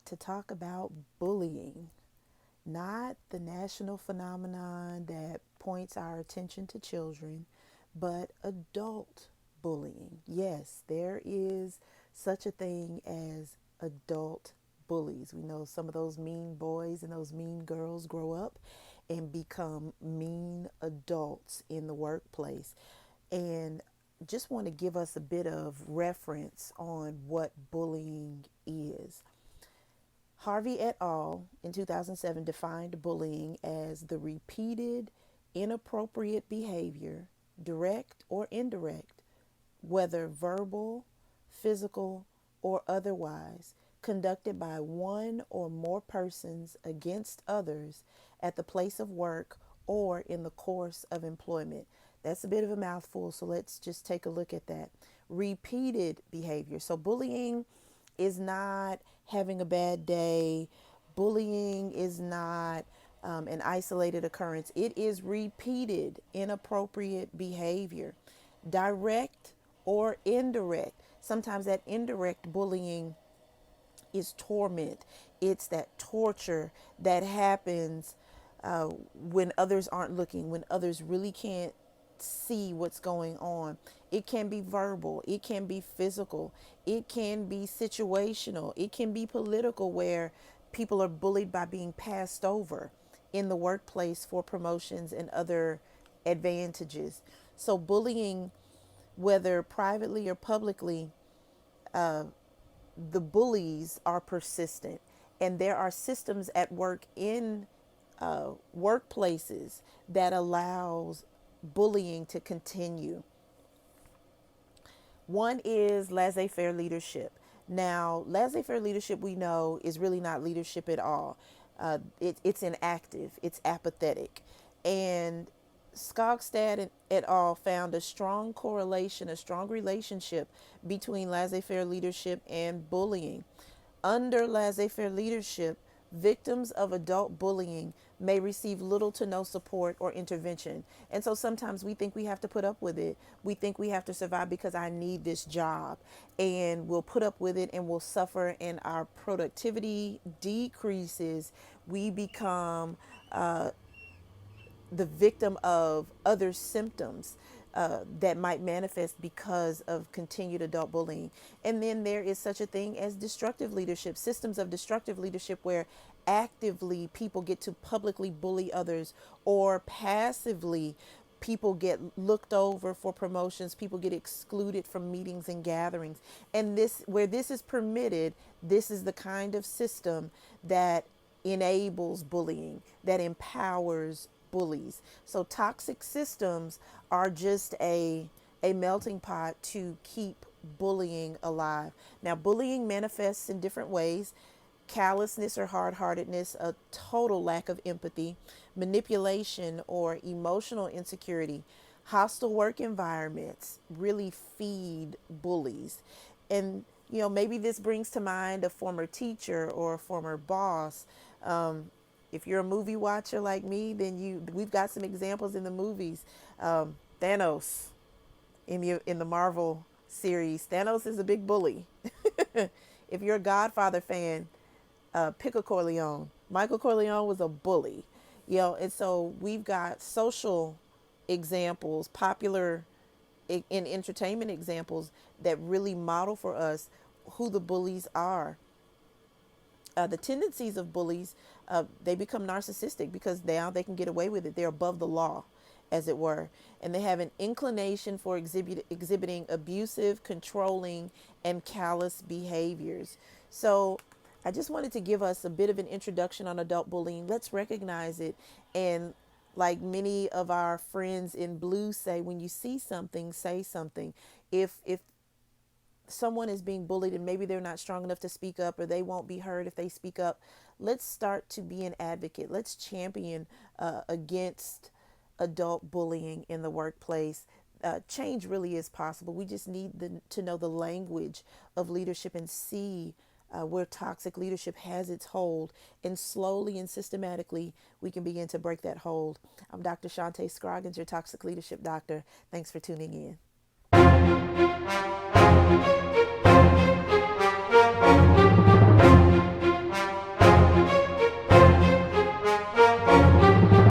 to talk about bullying, not the national phenomenon that points our attention to children, but adult bullying. Yes, there is such a thing as adult bullies. We know some of those mean boys and those mean girls grow up and become mean adults in the workplace. And just want to give us a bit of reference on what bullying is. Harvey et al. In 2007 defined bullying as the repeated inappropriate behavior, direct or indirect, whether verbal, physical, or otherwise, conducted by one or more persons against others at the place of work or in the course of employment. That's a bit of a mouthful, so let's just take a look at that. Repeated behavior. So, bullying is not having a bad day. Bullying is not an isolated occurrence. It is repeated inappropriate behavior, direct or indirect. Sometimes that indirect bullying is torment. It's that torture that happens when others aren't looking, when others really can't see what's going on. It can be verbal, it can be physical, it can be situational, it can be political, where people are bullied by being passed over in the workplace for promotions and other advantages. So, bullying, whether privately or publicly, the bullies are persistent, and there are systems at work in workplaces that allows bullying to continue. One is laissez-faire leadership. Now, laissez-faire leadership, we know, is really not leadership at all. It's inactive, it's apathetic. And Skogstad et al. Found a strong correlation, a strong relationship between laissez-faire leadership and bullying. Under laissez-faire leadership, victims of adult bullying may receive little to no support or intervention. And so sometimes we think we have to put up with it. We think we have to survive because I need this job. And we'll put up with it and we'll suffer, and our productivity decreases. We become the victim of other symptoms that might manifest because of continued adult bullying. And then there is such a thing as destructive leadership, systems of destructive leadership, where actively people get to publicly bully others, or passively people get looked over for promotions, people get excluded from meetings and gatherings. And this, where this is permitted, this is the kind of system that enables bullying, that empowers bullies. So toxic systems are just a melting pot to keep bullying alive. Now, bullying manifests in different ways: callousness or hard-heartedness, a total lack of empathy, manipulation or emotional insecurity. Hostile work environments really feed bullies. And maybe this brings to mind a former teacher or a former boss. If you're a movie watcher like me, then we've got some examples in the movies. Thanos in the Marvel series. Thanos is a big bully. If you're a Godfather fan, pick a Corleone. Michael Corleone was a bully. And so we've got social examples, popular in entertainment examples, that really model for us who the bullies are. The tendencies of bullies, they become narcissistic because now they can get away with it. They're above the law, as it were. And they have an inclination for exhibiting abusive, controlling, and callous behaviors. So I just wanted to give us a bit of an introduction on adult bullying. Let's recognize it. And like many of our friends in blue say, when you see something, say something. If someone is being bullied and maybe they're not strong enough to speak up, or they won't be heard if they speak up, let's start to be an advocate. Let's champion against adult bullying in the workplace. Change really is possible. We just need to know the language of leadership and see where toxic leadership has its hold, and slowly and systematically we can begin to break that hold. I'm Dr. Shaunta Scroggins, your toxic leadership doctor. Thanks for tuning in.